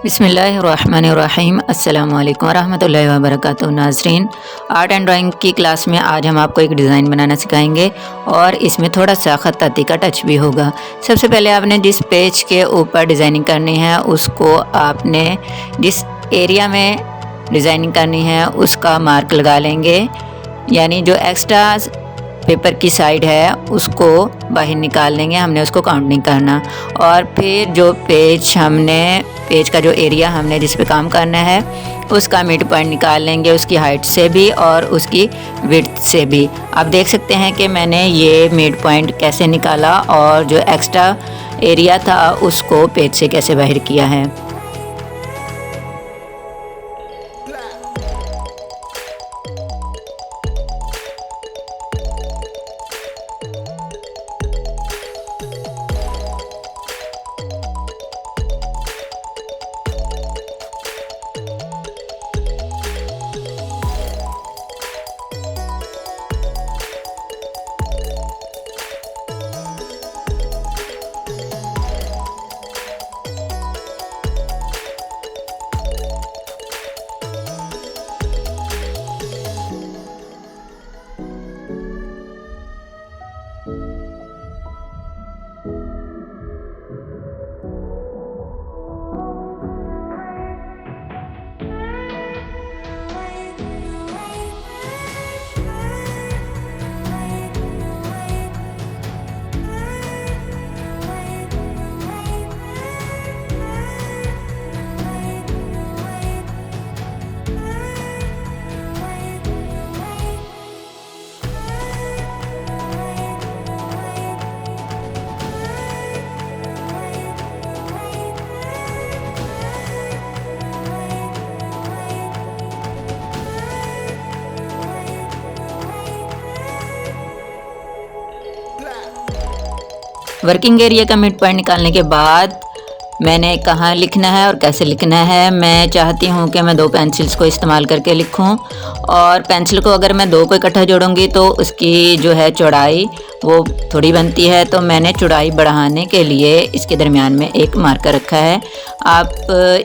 बिस्मिल्लाहिर्रहमानिर्रहीम। अस्सलामुअलैकुम वरहमतुल्लाहि वबरकातुहू। नाज़रीन, आर्ट एंड ड्राइंग की क्लास में आज हम आपको एक डिज़ाइन बनाना सिखाएंगे और इसमें थोड़ा सा खत्ताती का टच भी होगा। सबसे पहले आपने जिस पेज के ऊपर डिज़ाइनिंग करनी है उसको आपने जिस एरिया में डिज़ाइनिंग करनी है उसका मार्क लगा लेंगे, यानी जो एक्स्ट्रा पेपर की साइड है उसको बाहर निकाल लेंगे। हमने उसको काउंट नहीं करना। और फिर जो पेज का जो एरिया हमने जिस पे काम करना है उसका मिड पॉइंट निकाल लेंगे, उसकी हाइट से भी और उसकी विड्थ से भी। आप देख सकते हैं कि मैंने ये मिड पॉइंट कैसे निकाला और जो एक्स्ट्रा एरिया था उसको पेज से कैसे बाहर किया है। वर्किंग एरिया का मिड पॉइंट निकालने के बाद मैंने कहाँ लिखना है और कैसे लिखना है, मैं चाहती हूँ कि मैं 2 पेंसिल्स को इस्तेमाल करके लिखूँ। और पेंसिल को अगर मैं 2 को इकट्ठा जोड़ूंगी तो उसकी जो है चौड़ाई वो थोड़ी बनती है, तो मैंने चौड़ाई बढ़ाने के लिए इसके दरमियान में एक मार्कर रखा है। आप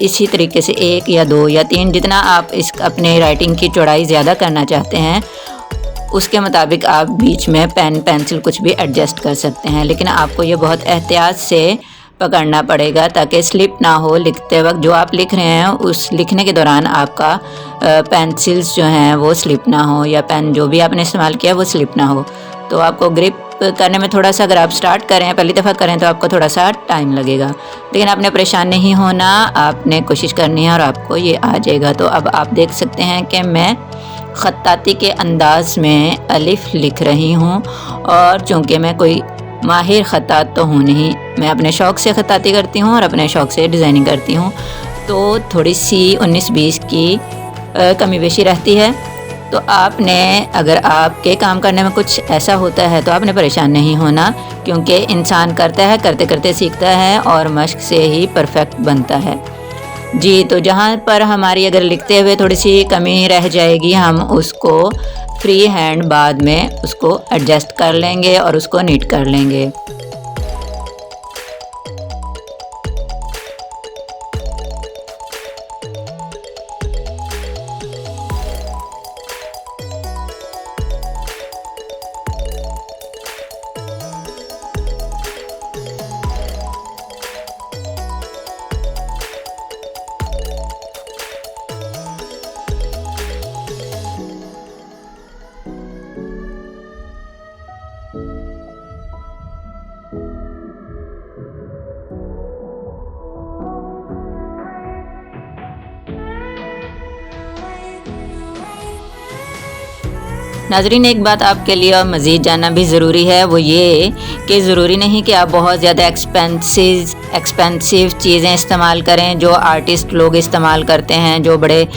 इसी तरीके से 1 या 2 या 3 जितना आप अपने राइटिंग की चौड़ाई ज़्यादा करना चाहते हैं उसके मुताबिक आप बीच में पेंसिल कुछ भी एडजस्ट कर सकते हैं, लेकिन आपको ये बहुत एहतियात से पकड़ना पड़ेगा ताकि स्लिप ना हो। लिखते वक्त जो आप लिख रहे हैं उस लिखने के दौरान आपका पेंसिल्स जो हैं वो स्लिप ना हो, या पेन जो भी आपने इस्तेमाल किया वो स्लिप ना हो। तो आपको ग्रिप करने में थोड़ा सा, अगर आप स्टार्ट करें पहली दफ़ा करें तो आपको थोड़ा सा टाइम लगेगा, लेकिन आपने परेशान नहीं होना, आपने कोशिश करनी है और आपको ये आ जाएगा। तो अब आप देख सकते हैं कि मैं खत्ताती के अंदाज में अलिफ लिख रही हूँ, और चूँकि मैं कोई माहिर खत्तात तो हूँ नहीं, मैं अपने शौक़ से खत्ताती करती हूँ और अपने शौक़ से डिज़ाइनिंग करती हूँ, तो थोड़ी सी 19-20 की कमी बेशी रहती है। तो आपने, अगर आपके काम करने में कुछ ऐसा होता है तो आपने परेशान नहीं होना, क्योंकि इंसान करता है, करते करते सीखता है और मश्क से ही परफेक्ट बनता है जी। तो जहाँ पर हमारी अगर लिखते हुए थोड़ी सी कमी रह जाएगी, हम उसको फ्री हैंड बाद में उसको एडजस्ट कर लेंगे और उसको नीट कर लेंगे। नाज़रीन, एक बात आपके लिए और मज़ीद जानना भी ज़रूरी है, वो ये कि ज़रूरी नहीं कि आप बहुत ज़्यादा एक्सपेंसिव चीज़ें इस्तेमाल करें जो आर्टिस्ट लोग इस्तेमाल करते हैं, जो बड़े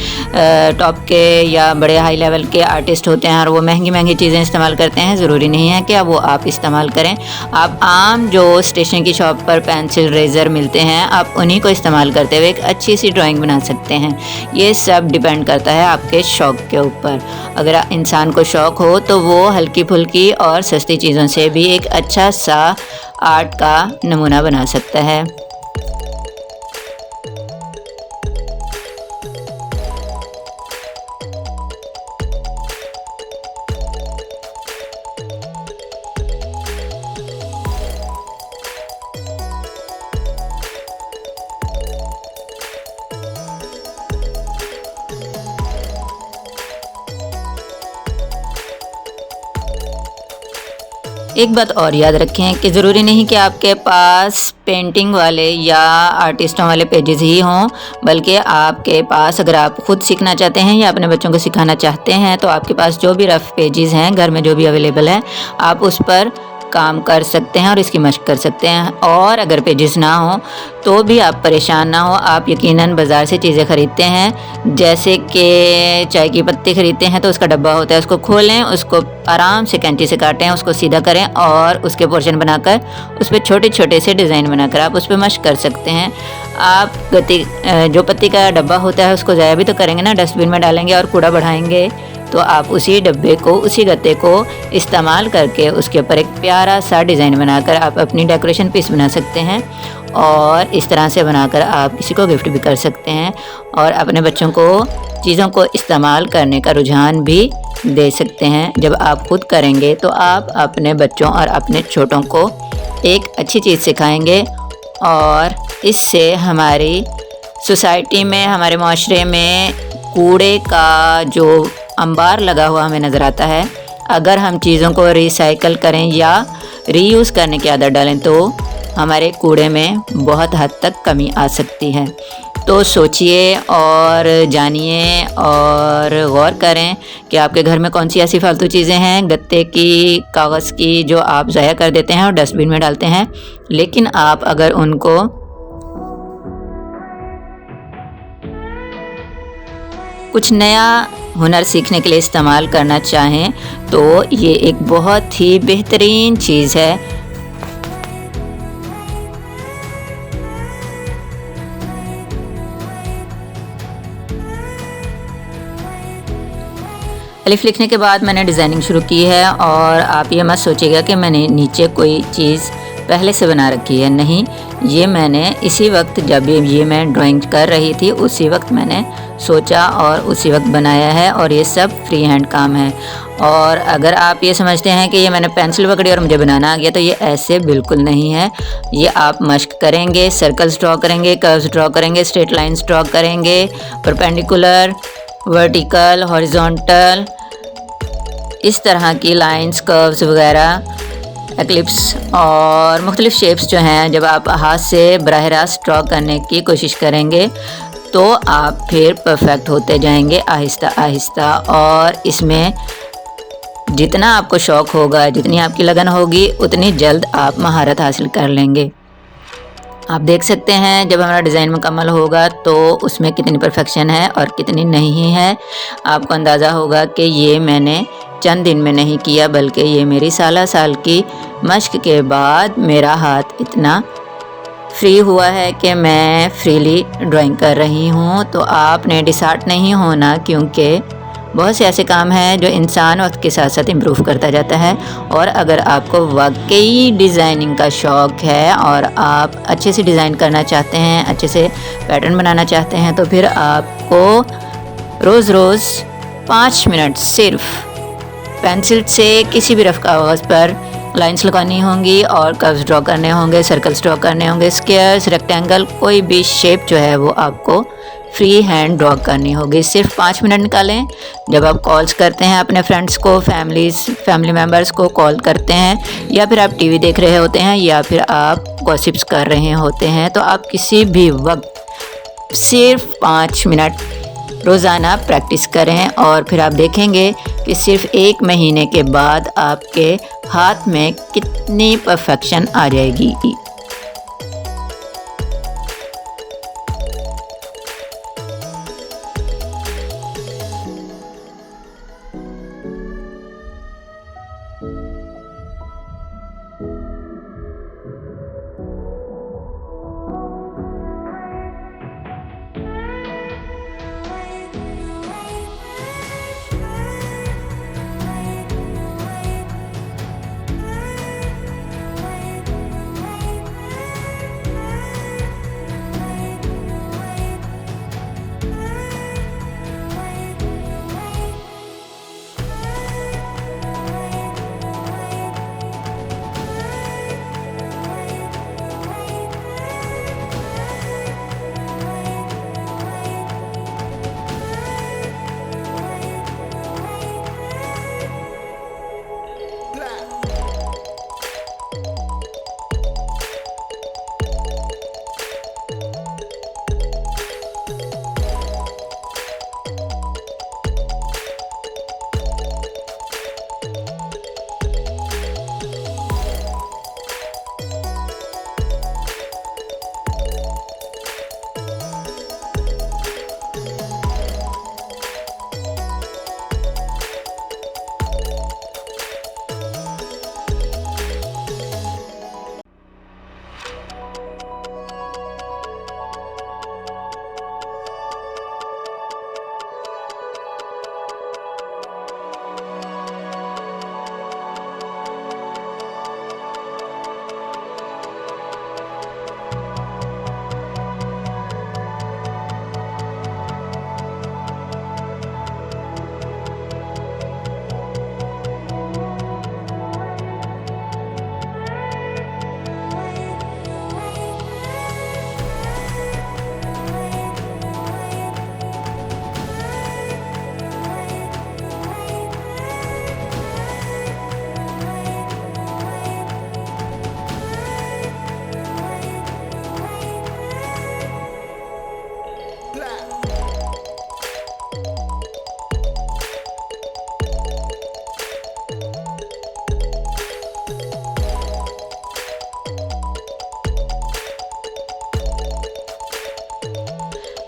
टॉप के या बड़े हाई लेवल के आर्टिस्ट होते हैं और वो महंगी महंगी चीज़ें इस्तेमाल करते हैं। ज़रूरी नहीं है कि वो आप इस्तेमाल करें। आप आम जो स्टेशनरी की शॉप पर पेंसिल, रेज़र मिलते हैं, आप उन्हीं को इस्तेमाल करते हुए एक अच्छी सी ड्राइंग बना सकते हैं। ये सब डिपेंड करता है आपके शौक़ के ऊपर। अगर इंसान को शौक़ हो तो वो हल्की फुल्की और सस्ती चीज़ों से भी एक अच्छा सा आर्ट का नमूना बना सकता है। एक बात और याद रखें कि ज़रूरी नहीं कि आपके पास पेंटिंग वाले या आर्टिस्टों वाले पेजेस ही हों, बल्कि आपके पास अगर आप खुद सीखना चाहते हैं या अपने बच्चों को सिखाना चाहते हैं तो आपके पास जो भी रफ़ पेजेस हैं घर में जो भी अवेलेबल है आप उस पर काम कर सकते हैं और इसकी मशक कर सकते हैं। और अगर पेजेस ना हो तो भी आप परेशान ना हो, आप यकीनन बाज़ार से चीज़ें ख़रीदते हैं, जैसे कि चाय की पत्ती ख़रीदते हैं तो उसका डब्बा होता है, उसको खोलें, उसको आराम से कैंची से काटें, उसको सीधा करें और उसके पोर्शन बनाकर उस पर छोटे छोटे से डिज़ाइन बनाकर आप उस पर मशक कर सकते हैं। आप जो पत्ती का डब्बा होता है उसको ज़ाया भी तो करेंगे ना, डस्टबिन में डालेंगे और कूड़ा बढ़ाएंगे, तो आप उसी डब्बे को, उसी गत्ते को इस्तेमाल करके उसके ऊपर एक प्यारा सा डिज़ाइन बनाकर आप अपनी डेकोरेशन पीस बना सकते हैं और इस तरह से बनाकर आप किसी को गिफ्ट भी कर सकते हैं और अपने बच्चों को चीज़ों को इस्तेमाल करने का रुझान भी दे सकते हैं। जब आप खुद करेंगे तो आप अपने बच्चों और अपने छोटों को एक अच्छी चीज़ सिखाएंगे और इससे हमारी सोसाइटी में, हमारे माशरे में कूड़े का जो अंबार लगा हुआ हमें नज़र आता है, अगर हम चीज़ों को रिसाइकल करें या रीयूज़ करने की आदत डालें तो हमारे कूड़े में बहुत हद तक कमी आ सकती है। तो सोचिए और जानिए और गौर करें कि आपके घर में कौन सी ऐसी फालतू चीज़ें हैं गत्ते की, कागज़ की, जो आप ज़ाया कर देते हैं और डस्टबिन में डालते हैं, लेकिन आप अगर उनको कुछ नया हुनर सीखने के लिए इस्तेमाल करना चाहें तो ये एक बहुत ही बेहतरीन चीज़ है। अलिफ लिखने के बाद मैंने डिज़ाइनिंग शुरू की है और आप ये मत सोचिएगा कि मैंने नीचे कोई चीज़ पहले से बना रखी है, नहीं, ये मैंने इसी वक्त, जब ये मैं ड्राइंग कर रही थी उसी वक्त मैंने सोचा और उसी वक्त बनाया है और ये सब फ्री हैंड काम है। और अगर आप ये समझते हैं कि ये मैंने पेंसिल पकड़ी और मुझे बनाना आ गया, तो ये ऐसे बिल्कुल नहीं है। ये आप मशक करेंगे, सर्कल्स ड्रॉ करेंगे, कर्व्स ड्रॉ करेंगे, स्ट्रेट लाइंस ड्रॉ करेंगे, परपेंडिकुलर, वर्टिकल, हॉरिजॉन्टल, इस तरह की लाइंस, कर्व्स वगैरह, एक्लिप्स और मुख्तलिफ़ शेप्स जो हैं, जब आप हाथ से बराह रास्त ड्रॉ करने की कोशिश करेंगे तो आप फिर परफेक्ट होते जाएंगे आहिस्ता आहिस्ता। और इसमें जितना आपको शौक़ होगा, जितनी आपकी लगन होगी, उतनी जल्द आप महारत हासिल कर लेंगे। आप देख सकते हैं जब हमारा डिज़ाइन मुकम्मल होगा तो उसमें कितनी परफेक्शन है और कितनी नहीं है। आपको अंदाज़ा होगा कि ये मैंने चंद दिन में नहीं किया, बल्कि ये मेरी साल की मशक के बाद मेरा हाथ इतना फ्री हुआ है कि मैं फ्रीली ड्राइंग कर रही हूँ। तो आपने डिसहार्ट नहीं होना, क्योंकि बहुत से ऐसे काम हैं जो इंसान वक्त के साथ साथ इम्प्रूव करता जाता है। और अगर आपको वाकई डिज़ाइनिंग का शौक़ है और आप अच्छे से डिज़ाइन करना चाहते हैं, अच्छे से पैटर्न बनाना चाहते हैं, तो फिर आपको रोज़ रोज़ 5 मिनट सिर्फ पेंसिल से किसी भी रफ कागज़ पर लाइंस लगानी होंगी और कर्व्स ड्रॉ करने होंगे, सर्कल्स ड्रॉ करने होंगे, स्क्वायर्स, रेक्टेंगल, कोई भी शेप जो है वो आपको फ्री हैंड ड्रॉ करनी होगी। सिर्फ 5 मिनट निकालें। जब आप कॉल्स करते हैं अपने फ्रेंड्स को, फैमिली मेम्बर्स को कॉल करते हैं, या फिर आप टीवी देख रहे होते हैं, या फिर आप गॉसिप्स कर रहे होते हैं, तो आप किसी भी वक्त सिर्फ 5 मिनट रोज़ाना प्रैक्टिस करें और फिर आप देखेंगे कि सिर्फ 1 महीने के बाद आपके हाथ में कितनी परफेक्शन आ जाएगी।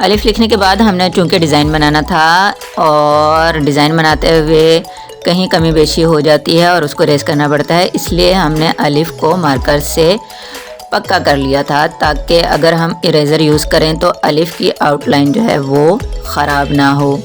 अलिफ लिखने के बाद हमने चूँकि डिज़ाइन बनाना था और डिज़ाइन बनाते हुए कहीं कमी बेशी हो जाती है और उसको रेस करना पड़ता है, इसलिए हमने अलिफ को मार्कर से पक्का कर लिया था ताकि अगर हम इरेज़र यूज़ करें तो अलिफ की आउटलाइन जो है वो ख़राब ना हो।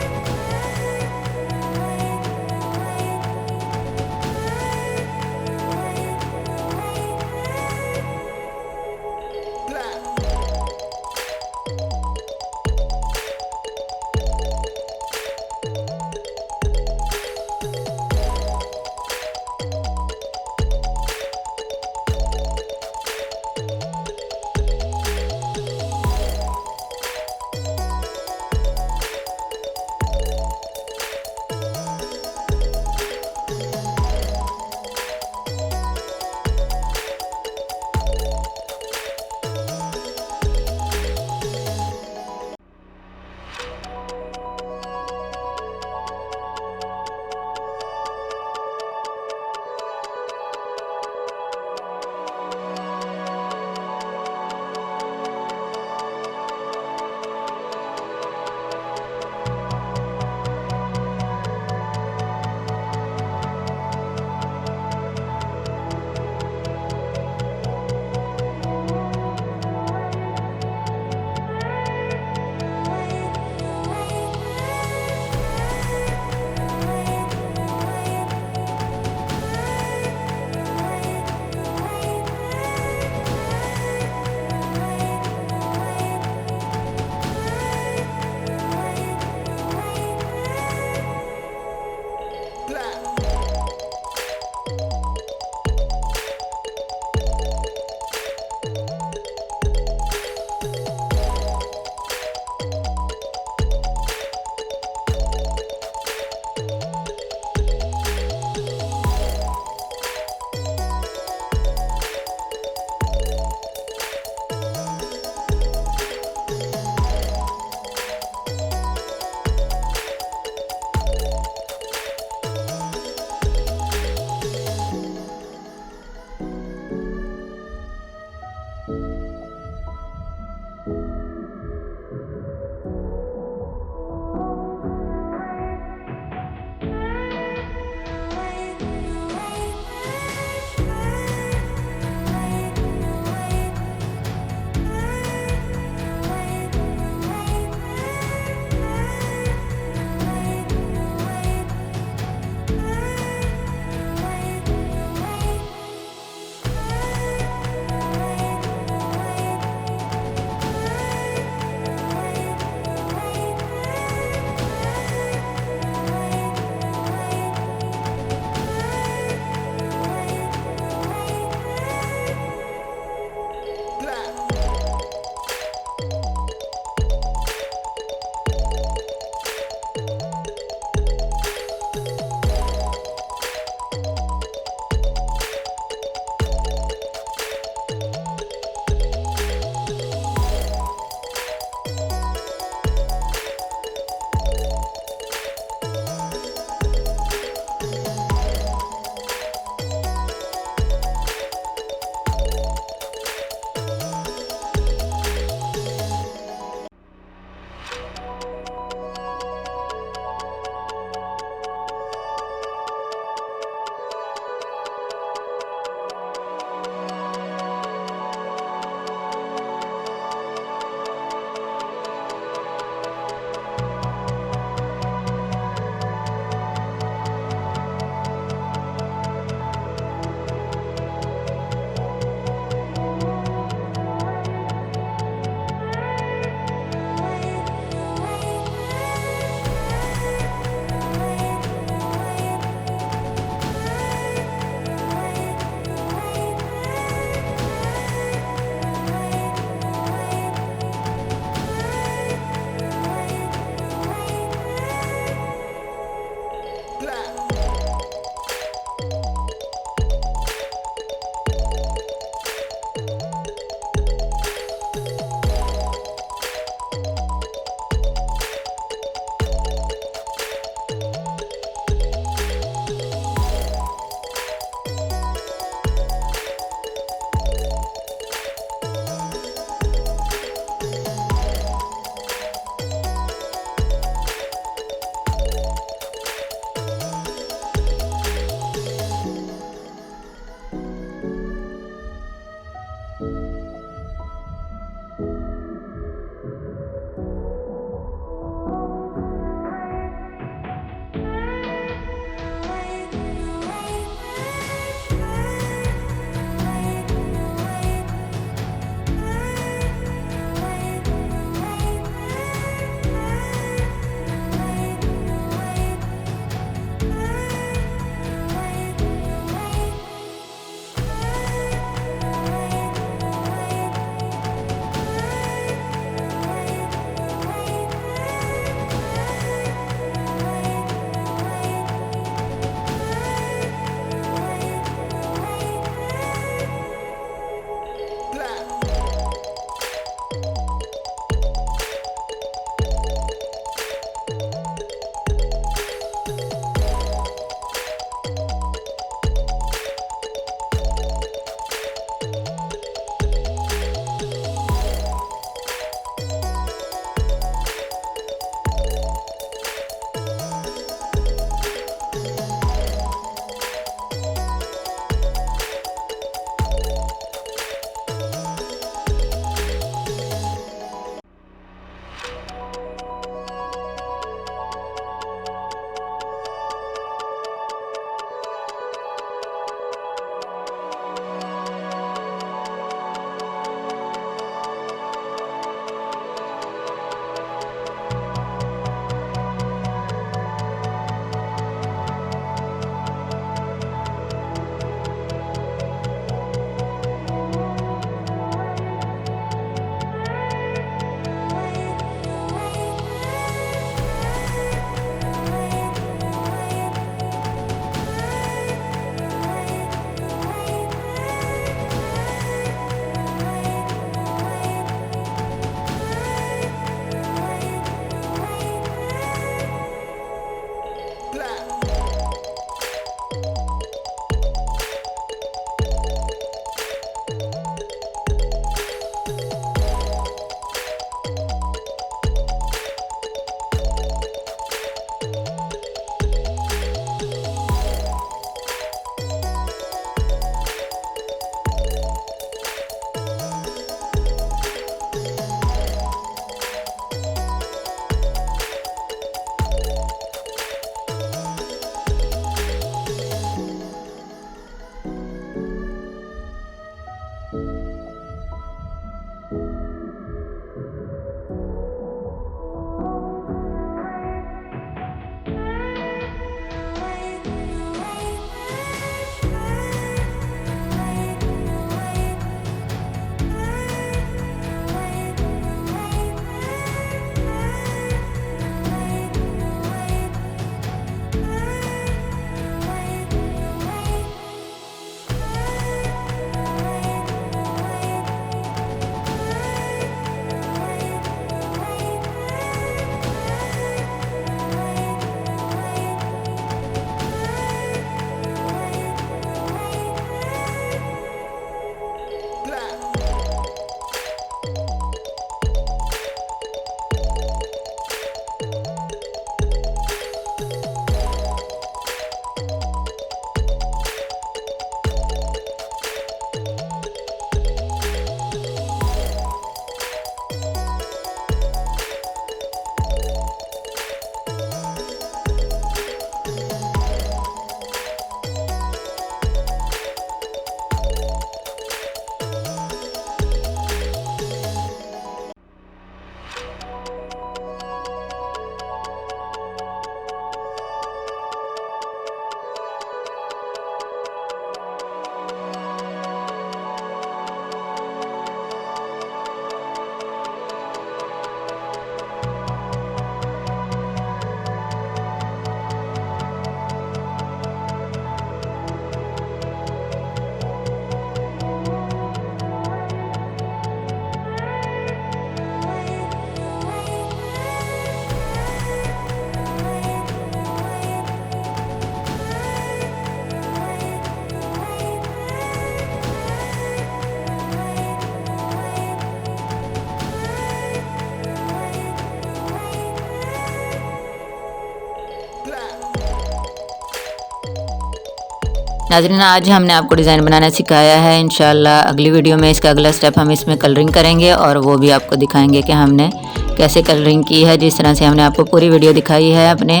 नाज़रीन, आज हमने आपको डिज़ाइन बनाना सिखाया है। इंशाल्लाह अगली वीडियो में इसका अगला स्टेप हम इसमें कलरिंग करेंगे और वो भी आपको दिखाएंगे कि हमने कैसे कलरिंग की है। जिस तरह से हमने आपको पूरी वीडियो दिखाई है अपने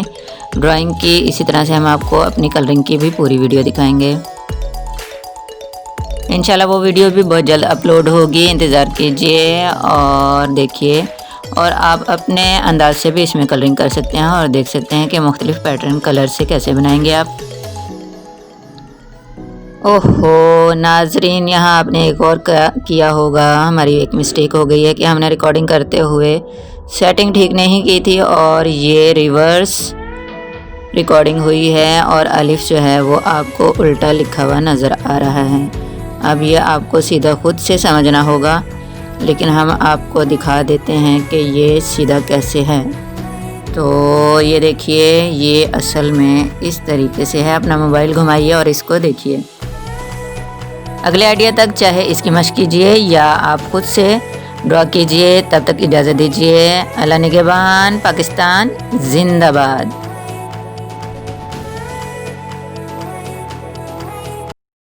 ड्राइंग की, इसी तरह से हम आपको अपनी कलरिंग की भी पूरी वीडियो दिखाएंगे। इंशाल्लाह वो वीडियो भी बहुत जल्द अपलोड होगी, इंतज़ार कीजिए और देखिए। और आप अपने अंदाज से भी इसमें कलरिंग कर सकते हैं और देख सकते हैं कि मुख्तलिफ़ पैटर्न कलर से कैसे बनाएंगे आप। ओहो नाजरीन, यहाँ आपने एक और किया होगा, हमारी एक मिस्टेक हो गई है कि हमने रिकॉर्डिंग करते हुए सेटिंग ठीक नहीं की थी और ये रिवर्स रिकॉर्डिंग हुई है और अलिफ जो है वो आपको उल्टा लिखा हुआ नज़र आ रहा है। अब ये आपको सीधा खुद से समझना होगा, लेकिन हम आपको दिखा देते हैं कि ये सीधा कैसे है। तो ये देखिए, ये असल में इस तरीके से है। अपना मोबाइल घुमाइए और इसको देखिए। अगले आइडिया तक चाहे इसकी मशक कीजिए या आप खुद से ड्रॉ कीजिए। तब तक इजाज़त दीजिए। अल्लाह निगहबान, पाकिस्तान जिंदाबाद।